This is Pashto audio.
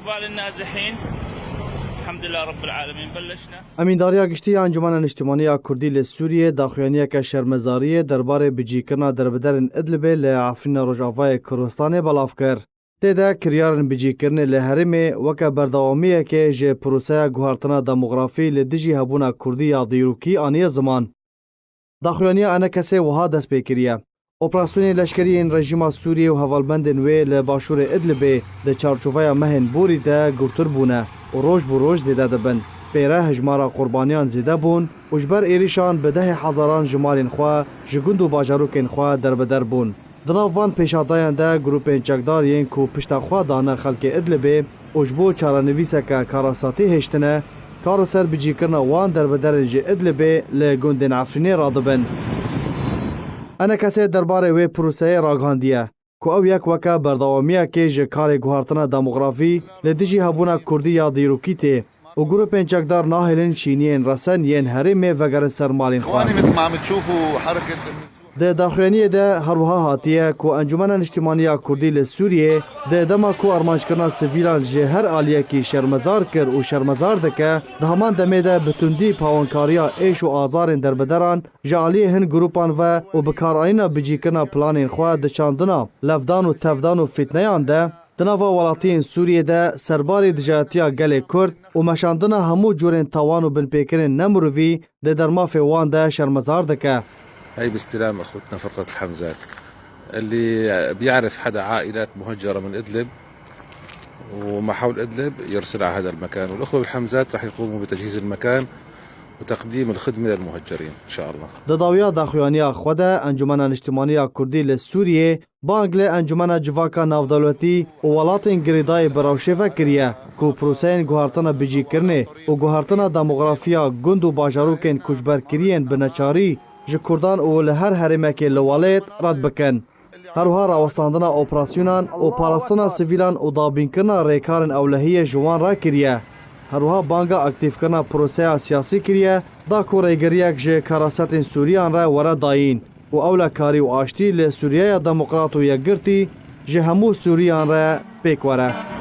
استقبال النازحين الحمد لله رب العالمين بلشنا. امینداریا گشتی انجمن اجتماعی کردی لسوریه داخویانی که شرمزاری درباره بجیکرنا دربدرن ادلب لعفرین روجاوای کردستان بلاف کر. تدا کریارن بجیکرن لهرم وک برداوامیه که ج پروسه گوهرتنا دموغرافی لدیجی هبونا کردی یا دیروکی آنی زمان. داخویانی آن کسی وها دست بکریه. اپراسیون لشکری این رژیم سوریه و هوالبندن وی لباشور ادلب د چارچوبای مهن بوری ده گرتر بونه و روز بو روز زیده دبن. پیره هجمارا قربانیان زیده بون و جبر ایریشان به 10,000 جمالین خواه جگند و باجاروکین خواه در بدر بون. دناوان پیشادایان ده گروپین چکدار ین کو پشتا خواه دانه خلک ادلب و جبو چارانویسه که کاراساتی هشتنه کار سر بجی کرنا وان در بدر جی ادلب لگندین عفرینی را دبن. انا کسی درباره وی پروسه راگاندیه که او یک وکه بردوامیه که جه کار گوهرتنا دموغرافی لدیجی هبونا کردی یا دیروکی ته و گروپین چکدار ناهلین شینین رسن ین هرمه وگرن سرمالین خواه. مثل ما عم تشوفوا حركة ده داخویانی ده هروها هاتیه که انجمن اجتماعی کردی لسوریه ده دما که ارمانج کرنا سویلان جه هر آلیه که شرمزار کر و شرمزار دکه ده همان دمه ده بتوندی پاونکاریا ایش و آزارین در بدران جه آلیه هن گروپان و بکار آینا بجی کرنا پلانین خواه ده چاندنا لفدان و تفدان و فتنیان ده دناوا ولاتین سوریه ده سرباری دجاتیا گل کرد و مشاندنا همو جورین تاوان و بنپیکرین نمروی ده درماف وان ده شرمزار دکه. هي باستلام اخوتنا فرقة الحمزات اللي بيعرف حدا عائلات مهجرة من ادلب وما حول ادلب يرسل على هذا المكان، والاخوة بالحمزات راح يقوموا بتجهيز المكان وتقديم الخدمة للمهجرين ان شاء الله. دداویا داخویانی خود انجمن اجتماعی کردی لسوریه بانگل انجمن جواکا نافدولتی و ولاتین گریدای براوشیفه کریه کو پروسین گوهرتنا بجی کرنه و گوهرتنا دموغرافیا گند و باجاروکین کجبر کرین بنچاری ji Kurdan û li her herêmekê li welayet rad bikin. Herwiha rawestandina operasyûnan û parastina sivîlan û dabînkirina rêkarên ewlehiyê ji wan rakiriye. Herwiha banga aktivkirina proseya siyasî kiriye da ku rêgeriyek ji karasetên Sûriyan re were dayîn û ewlekarî û aştî li Sûriyeya Demokrat û Yekgirtî ji hemû Sûriyan re pêk were.